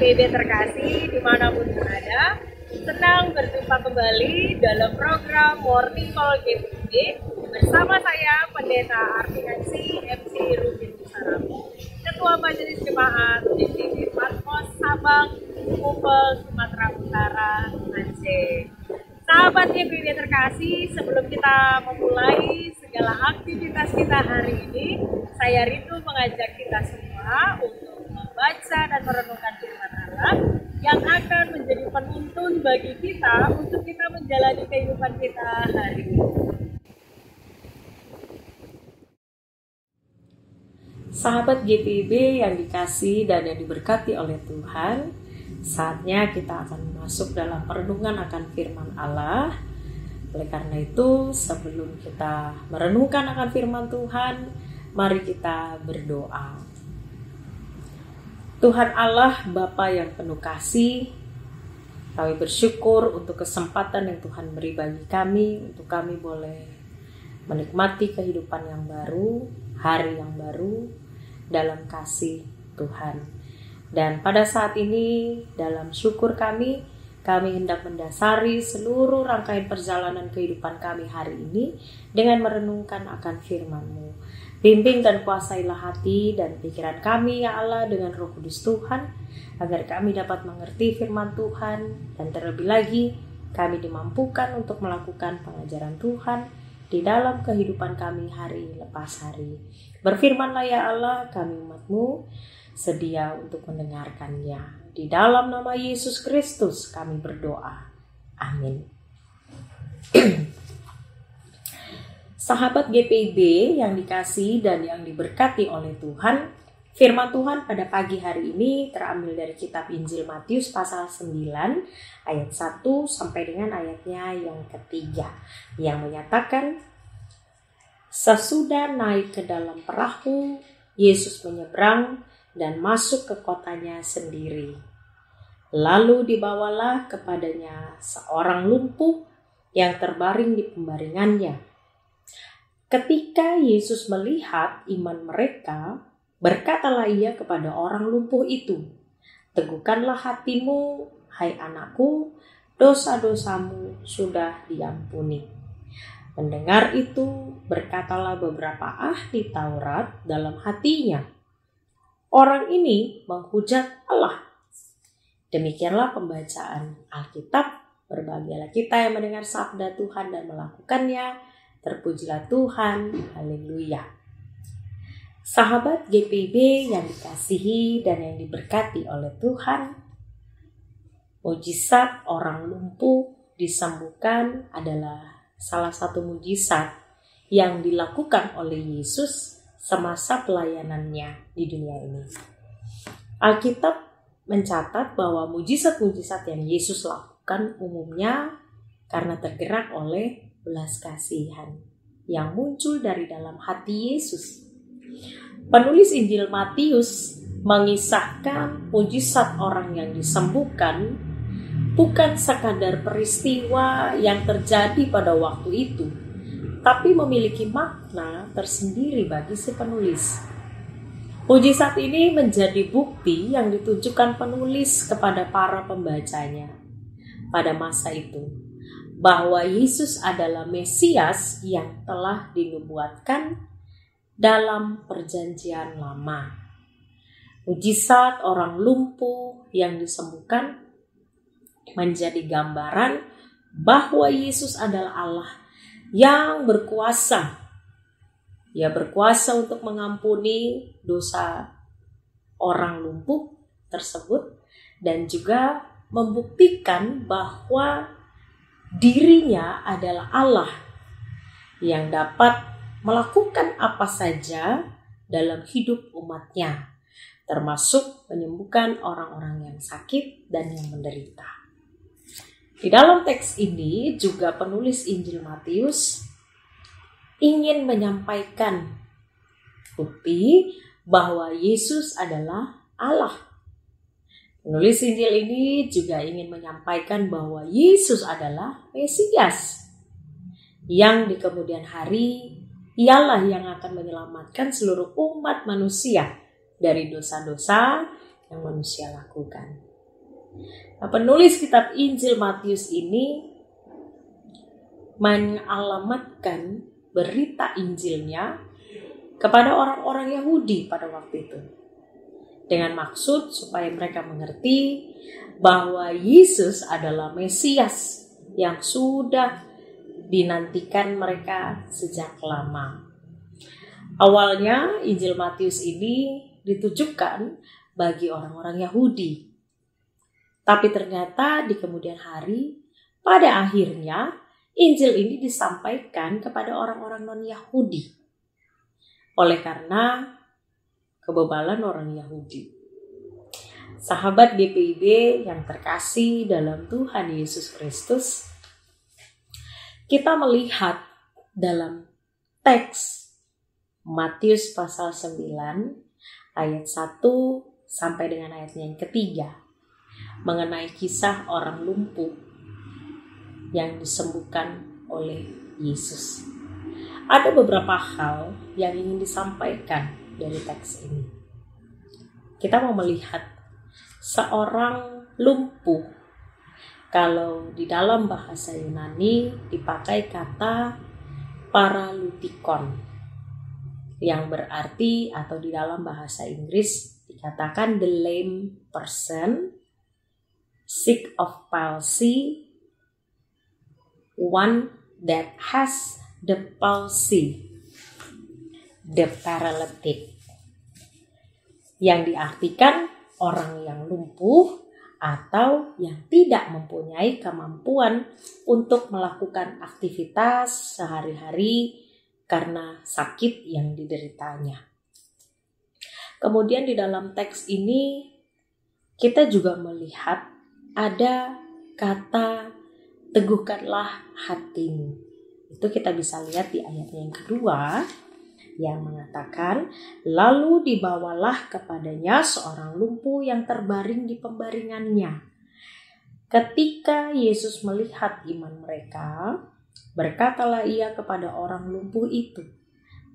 GPIB terkasih dimanapun berada, senang berjumpa kembali dalam program Morning Call GPIB bersama saya Pendeta Arfinansi MC Rubin Busaramu, Ketua Majelis Jemaat GPIB Patmos Sabang, Kumpul, Sumatera Utara, Aceh. Sahabat GPIB terkasih, sebelum kita memulai segala aktivitas kita hari ini, saya rindu mengajak kita semua untuk membaca dan merenungkan firman Allah yang akan menjadi penuntun bagi kita untuk kita menjalani kehidupan kita hari ini. Sahabat GPIB yang dikasihi dan yang diberkati oleh Tuhan, saatnya kita akan masuk dalam perenungan akan firman Allah. Oleh karena itu, sebelum kita merenungkan akan firman Tuhan, mari kita berdoa. Tuhan Allah, Bapa yang penuh kasih, kami bersyukur untuk kesempatan yang Tuhan beri bagi kami, untuk kami boleh menikmati kehidupan yang baru, hari yang baru, dalam kasih Tuhan. Dan pada saat ini, dalam syukur kami hendak mendasari seluruh rangkaian perjalanan kehidupan kami hari ini dengan merenungkan akan firman-Mu. Bimbing dan kuasailah hati dan pikiran kami ya Allah dengan Roh Kudus Tuhan, agar kami dapat mengerti firman Tuhan dan terlebih lagi kami dimampukan untuk melakukan pengajaran Tuhan di dalam kehidupan kami hari lepas hari. Berfirmanlah ya Allah, kami umat-Mu sedia untuk mendengarkannya. Di dalam nama Yesus Kristus kami berdoa. Amin. Sahabat GPIB yang dikasihi dan yang diberkati oleh Tuhan, firman Tuhan pada pagi hari ini terambil dari kitab Injil Matius pasal 9 ayat 1 sampai dengan ayatnya yang ketiga, yang menyatakan, sesudah naik ke dalam perahu, Yesus menyeberang dan masuk ke kotanya sendiri. Lalu dibawalah kepadanya seorang lumpuh yang terbaring di pembaringannya. Ketika Yesus melihat iman mereka, berkatalah ia kepada orang lumpuh itu, teguhkanlah hatimu, hai anakku, dosa-dosamu sudah diampuni. Mendengar itu, berkatalah beberapa ahli Taurat dalam hatinya, orang ini menghujat Allah. Demikianlah pembacaan Alkitab. Berbahagialah kita yang mendengar sabda Tuhan dan melakukannya. Terpujilah Tuhan, haleluya. Sahabat GPIB yang dikasihi dan yang diberkati oleh Tuhan, mujizat orang lumpuh disembuhkan adalah salah satu mujizat yang dilakukan oleh Yesus semasa pelayanannya di dunia ini. Alkitab mencatat bahwa mujizat-mujizat yang Yesus lakukan umumnya karena tergerak oleh belas kasihan yang muncul dari dalam hati Yesus. Penulis Injil Matius mengisahkan mujizat orang yang disembuhkan bukan sekadar peristiwa yang terjadi pada waktu itu, tapi memiliki makna tersendiri bagi si penulis. Mujizat ini menjadi bukti yang ditunjukkan penulis kepada para pembacanya pada masa itu, bahwa Yesus adalah Mesias yang telah dinubuatkan dalam perjanjian lama. Mujizat orang lumpuh yang disembuhkan menjadi gambaran bahwa Yesus adalah Allah yang berkuasa. Ia berkuasa untuk mengampuni dosa orang lumpuh tersebut dan juga membuktikan bahwa dirinya adalah Allah yang dapat melakukan apa saja dalam hidup umatnya, termasuk menyembuhkan orang-orang yang sakit dan yang menderita. Di dalam teks ini juga penulis Injil Matius ingin menyampaikan bukti bahwa Yesus adalah Allah. Penulis Injil ini juga ingin menyampaikan bahwa Yesus adalah Mesias, yang di kemudian hari ialah yang akan menyelamatkan seluruh umat manusia dari dosa-dosa yang manusia lakukan. Nah, penulis kitab Injil Matius ini mengalamatkan berita Injilnya kepada orang-orang Yahudi pada waktu itu, dengan maksud supaya mereka mengerti bahwa Yesus adalah Mesias yang sudah dinantikan mereka sejak lama. Awalnya Injil Matius ini ditujukan bagi orang-orang Yahudi. Tapi ternyata di kemudian hari, pada akhirnya Injil ini disampaikan kepada orang-orang non-Yahudi oleh karena kebebalan orang Yahudi. Sahabat GPIB yang terkasih dalam Tuhan Yesus Kristus, kita melihat dalam teks Matius pasal 9 ayat 1 sampai dengan ayatnya yang ketiga mengenai kisah orang lumpuh yang disembuhkan oleh Yesus. Ada beberapa hal yang ingin disampaikan dari teks ini. Kita mau melihat seorang lumpuh. Kalau di dalam bahasa Yunani dipakai kata paralutikon, yang berarti atau di dalam bahasa Inggris dikatakan the lame person, sick of palsy, one that has the palsy, the paralytic, yang diartikan orang yang lumpuh atau yang tidak mempunyai kemampuan untuk melakukan aktivitas sehari-hari karena sakit yang dideritanya. Kemudian di dalam teks ini kita juga melihat ada kata teguhkanlah hatimu. Itu kita bisa lihat di ayatnya yang kedua yang mengatakan, lalu dibawalah kepadanya seorang lumpuh yang terbaring di pembaringannya. Ketika Yesus melihat iman mereka, berkatalah ia kepada orang lumpuh itu,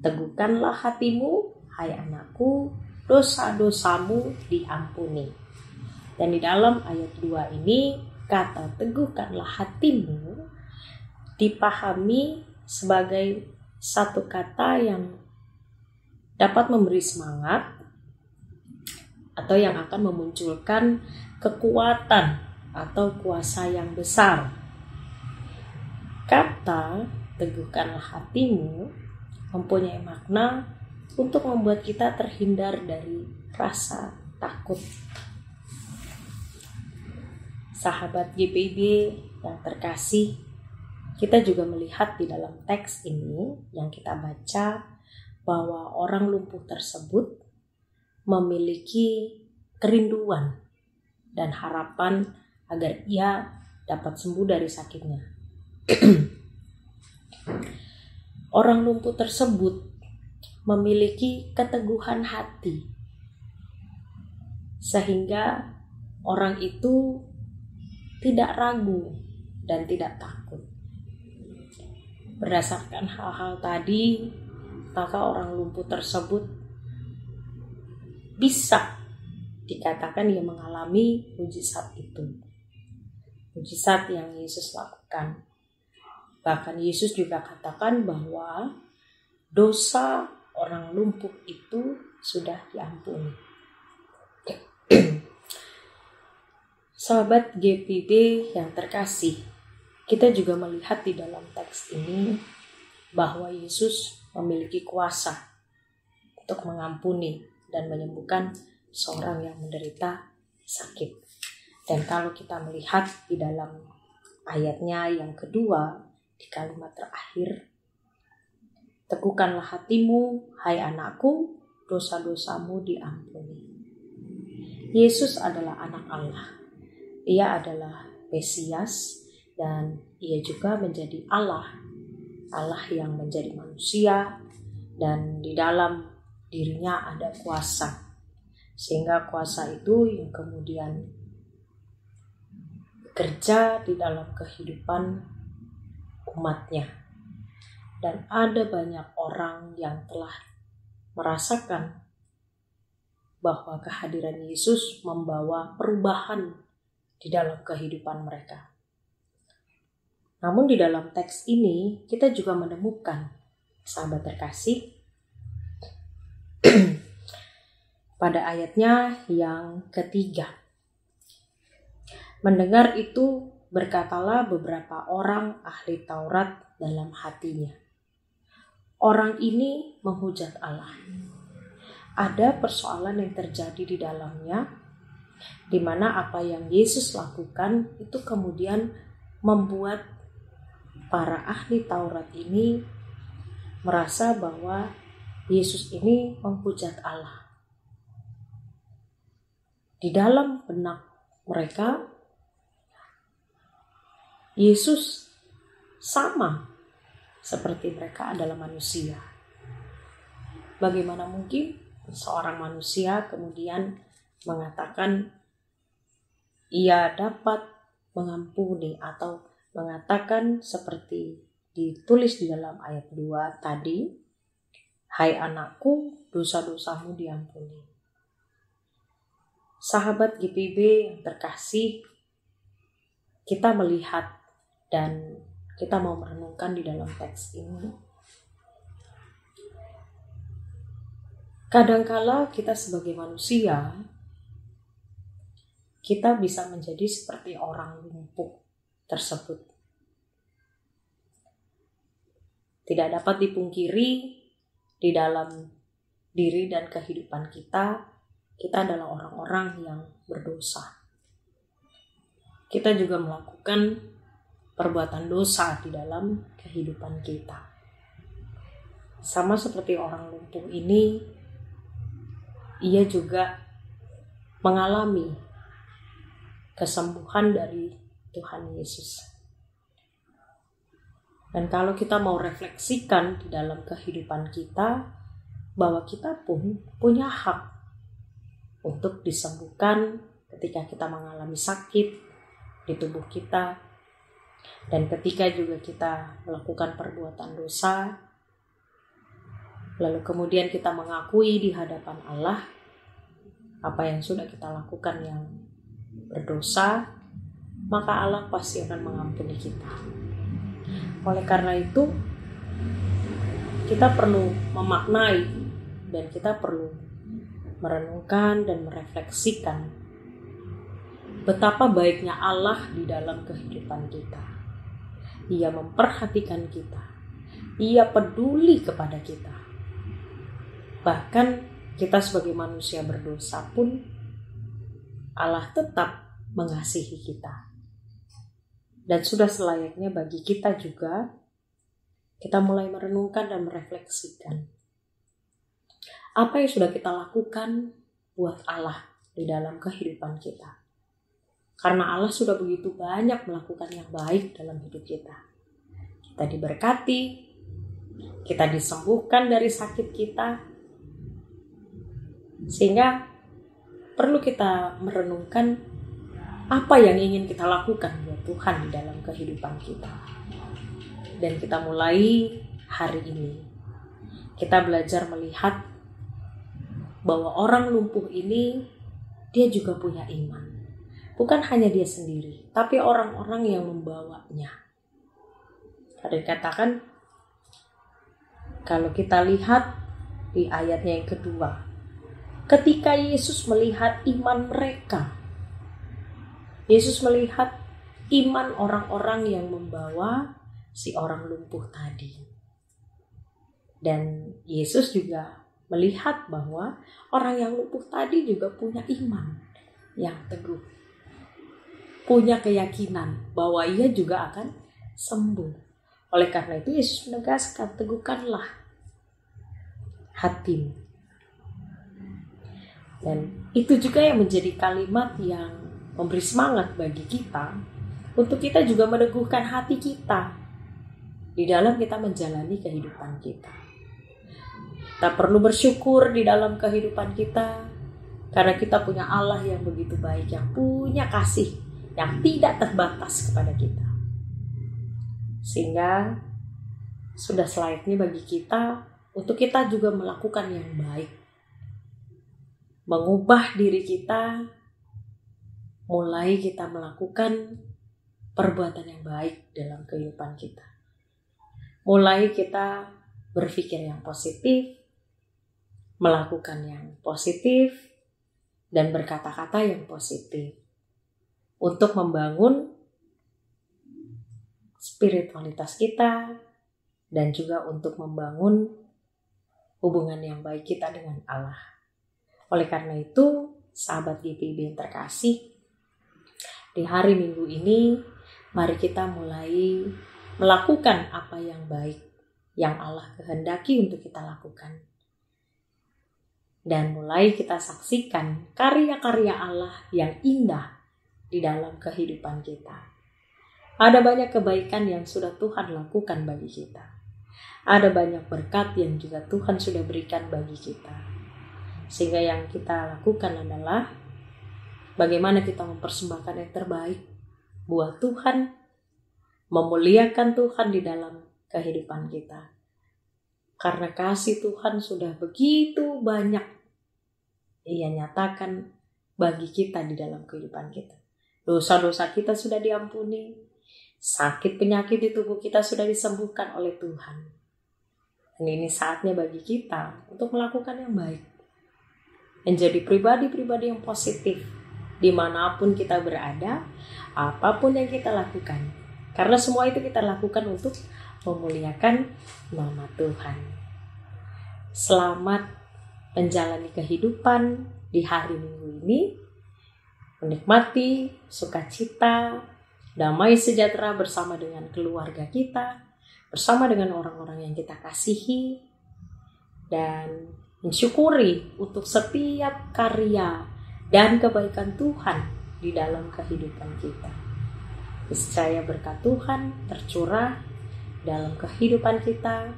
teguhkanlah hatimu, hai anakku, dosa-dosamu diampuni. Dan di dalam ayat 2 ini, kata teguhkanlah hatimu dipahami sebagai satu kata yang dapat memberi semangat atau yang akan memunculkan kekuatan atau kuasa yang besar. Kata teguhkanlah hatimu mempunyai makna untuk membuat kita terhindar dari rasa takut. Sahabat GPIB yang terkasih, kita juga melihat di dalam teks ini yang kita baca bahwa orang lumpuh tersebut memiliki kerinduan dan harapan agar ia dapat sembuh dari sakitnya. Orang lumpuh tersebut memiliki keteguhan hati sehingga orang itu tidak ragu dan tidak takut. Berdasarkan hal-hal tadi, maka orang lumpuh tersebut bisa dikatakan ia mengalami mujizat itu. Mujizat yang Yesus lakukan. Bahkan Yesus juga katakan bahwa dosa orang lumpuh itu sudah diampuni. Sahabat GPIB yang terkasih, kita juga melihat di dalam teks ini bahwa Yesus memiliki kuasa untuk mengampuni dan menyembuhkan seorang yang menderita sakit. Dan kalau kita melihat di dalam ayatnya yang kedua, di kalimat terakhir, teguhkanlah hatimu, hai anakku, dosa-dosamu diampuni. Yesus adalah anak Allah. Ia adalah Mesias dan ia juga menjadi Allah. Allah yang menjadi manusia dan di dalam dirinya ada kuasa. Sehingga kuasa itu yang kemudian bekerja di dalam kehidupan umatnya. Dan ada banyak orang yang telah merasakan bahwa kehadiran Yesus membawa perubahan di dalam kehidupan mereka. Namun di dalam teks ini kita juga menemukan, sahabat terkasih, pada ayatnya yang ketiga. Mendengar itu berkatalah beberapa orang ahli Taurat dalam hatinya, orang ini menghujat Allah. Ada persoalan yang terjadi di dalamnya, di mana apa yang Yesus lakukan itu kemudian membuat para ahli Taurat ini merasa bahwa Yesus ini menghujat Allah. Di dalam benak mereka, Yesus sama seperti mereka adalah manusia. Bagaimana mungkin seorang manusia kemudian mengatakan ia dapat mengampuni atau mengatakan seperti ditulis di dalam ayat 2 tadi, hai anakku, dosa-dosamu diampuni. Sahabat GPB yang terkasih, kita melihat dan kita mau merenungkan di dalam teks ini. Kadangkala kita sebagai manusia, kita bisa menjadi seperti orang lumpuh tersebut. Tidak dapat dipungkiri di dalam diri dan kehidupan kita adalah orang-orang yang berdosa. Kita juga melakukan perbuatan dosa di dalam kehidupan kita. Sama seperti orang lumpuh ini, ia juga mengalami kesembuhan dari Tuhan Yesus. Dan kalau kita mau refleksikan di dalam kehidupan kita, bahwa kita pun punya hak untuk disembuhkan ketika kita mengalami sakit di tubuh kita, dan ketika juga kita melakukan perbuatan dosa, lalu kemudian kita mengakui di hadapan Allah apa yang sudah kita lakukan yang berdosa, maka Allah pasti akan mengampuni kita. Oleh karena itu, kita perlu memaknai dan kita perlu merenungkan dan merefleksikan betapa baiknya Allah di dalam kehidupan kita. Ia memperhatikan kita, Ia peduli kepada kita. Bahkan kita sebagai manusia berdosa pun Allah tetap mengasihi kita. Dan sudah selayaknya bagi kita juga, kita mulai merenungkan dan merefleksikan apa yang sudah kita lakukan buat Allah di dalam kehidupan kita. Karena Allah sudah begitu banyak melakukan yang baik dalam hidup kita. Kita diberkati, kita disembuhkan dari sakit kita, sehingga perlu kita merenungkan apa yang ingin kita lakukan buat Tuhan di dalam kehidupan kita. Dan kita mulai hari ini, kita belajar melihat bahwa orang lumpuh ini, dia juga punya iman. Bukan hanya dia sendiri, tapi orang-orang yang membawanya. Ada dikatakan, kalau kita lihat di ayatnya yang kedua, ketika Yesus melihat iman mereka, Yesus melihat iman orang-orang yang membawa si orang lumpuh tadi. Dan Yesus juga melihat bahwa orang yang lumpuh tadi juga punya iman yang teguh. Punya keyakinan bahwa ia juga akan sembuh. Oleh karena itu Yesus menegaskan, teguhkanlah hatimu. Dan itu juga yang menjadi kalimat yang memberi semangat bagi kita untuk kita juga meneguhkan hati kita di dalam kita menjalani kehidupan kita. Kita perlu bersyukur di dalam kehidupan kita karena kita punya Allah yang begitu baik, yang punya kasih yang tidak terbatas kepada kita. Sehingga sudah selayaknya bagi kita untuk kita juga melakukan yang baik, mengubah diri kita mulai kita melakukan perbuatan yang baik dalam kehidupan kita. Mulai kita berpikir yang positif, melakukan yang positif, dan berkata-kata yang positif. Untuk membangun spiritualitas kita, dan juga untuk membangun hubungan yang baik kita dengan Allah. Oleh karena itu, sahabat GPIB yang terkasih, di hari Minggu ini, mari kita mulai melakukan apa yang baik yang Allah kehendaki untuk kita lakukan. Dan mulai kita saksikan karya-karya Allah yang indah di dalam kehidupan kita. Ada banyak kebaikan yang sudah Tuhan lakukan bagi kita. Ada banyak berkat yang juga Tuhan sudah berikan bagi kita. Sehingga yang kita lakukan adalah bagaimana kita mempersembahkan yang terbaik buat Tuhan, memuliakan Tuhan di dalam kehidupan kita. Karena kasih Tuhan sudah begitu banyak Ia nyatakan bagi kita di dalam kehidupan kita. Dosa-dosa kita sudah diampuni, sakit penyakit di tubuh kita sudah disembuhkan oleh Tuhan. Dan ini saatnya bagi kita untuk melakukan yang baik, menjadi pribadi-pribadi yang positif dimanapun kita berada, apapun yang kita lakukan. Karena semua itu kita lakukan untuk memuliakan nama Tuhan. Selamat menjalani kehidupan di hari Minggu ini, menikmati sukacita, damai sejahtera bersama dengan keluarga kita, bersama dengan orang-orang yang kita kasihi, dan mensyukuri untuk setiap karya dan kebaikan Tuhan di dalam kehidupan kita. Niscaya berkat Tuhan tercurah dalam kehidupan kita,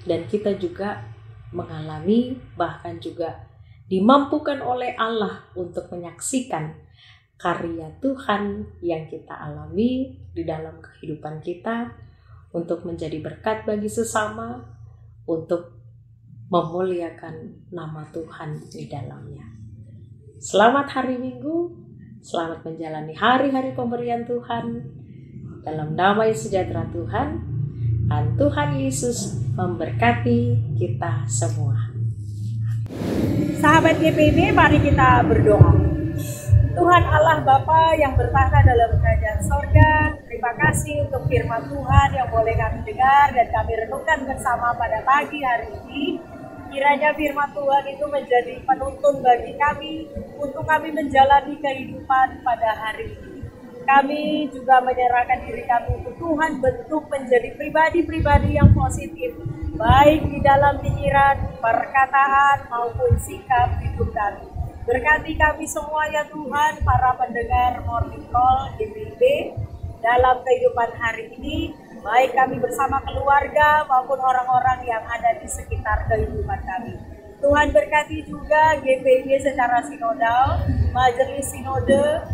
dan kita juga mengalami, bahkan juga dimampukan oleh Allah untuk menyaksikan karya Tuhan yang kita alami di dalam kehidupan kita, untuk menjadi berkat bagi sesama, untuk memuliakan nama Tuhan di dalamnya. Selamat hari Minggu, selamat menjalani hari-hari pemberian Tuhan dalam damai sejahtera Tuhan, dan Tuhan Yesus memberkati kita semua. Sahabat GPIB, mari kita berdoa. Tuhan Allah Bapa yang bertahta dalam kerajaan sorga, terima kasih untuk firman Tuhan yang boleh kami dengar dan kami renungkan bersama pada pagi hari ini. Kiranya firman Tuhan itu menjadi penuntun bagi kami untuk kami menjalani kehidupan pada hari ini. Kami juga menyerahkan diri kami untuk Tuhan bentuk menjadi pribadi-pribadi yang positif, baik di dalam pikiran, perkataan, maupun sikap hidup kami. Berkati kami semua ya Tuhan, para pendengar Morning Call GPIB dalam kehidupan hari ini, baik kami bersama keluarga maupun orang-orang yang ada di sekitar kehidupan kami. Tuhan berkati juga GPIB secara sinodal, majelis sinode,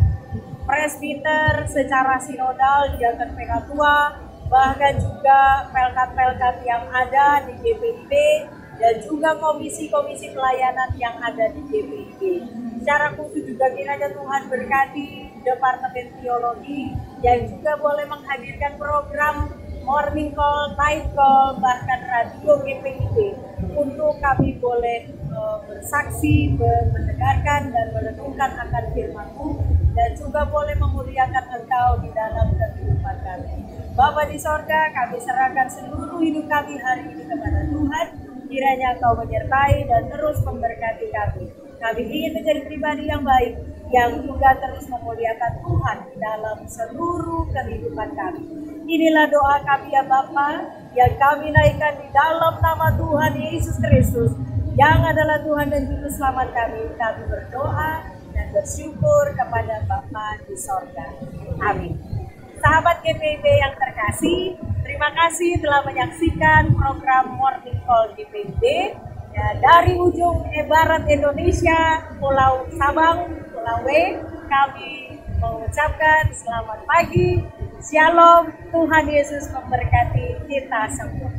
presbiter secara sinodal, diaken PK tua, bahkan juga pelkat-pelkat yang ada di GPIB, dan juga komisi-komisi pelayanan yang ada di GPIB. Secara khusus juga kiranya Tuhan berkati Departemen Teologi yang juga boleh menghadirkan program Morning Call, Night Call, bahkan radio GPIB untuk kami boleh bersaksi, mendengarkan dan merenungkan akan firman-Mu, dan juga boleh memuliakan Engkau di dalam kehidupan kami. Bapa di sorga, kami serahkan seluruh hidup kami hari ini kepada Tuhan. Kiranya Engkau menyertai dan terus memberkati kami. Kami ingin menjadi pribadi yang baik, yang juga terus memuliakan Tuhan dalam seluruh kehidupan kami. Inilah doa kami ya Bapa, yang kami naikkan di dalam nama Tuhan Yesus Kristus, yang adalah Tuhan dan Juru Selamat kami. Kami berdoa dan bersyukur kepada Bapa di sorga. Amin. Sahabat GPIB yang terkasih, terima kasih telah menyaksikan program Morning Call GPIB. Ya, dari ujung barat Indonesia, Pulau Sabang, Pulau W, kami mengucapkan selamat pagi, Shalom, Tuhan Yesus memberkati kita semua.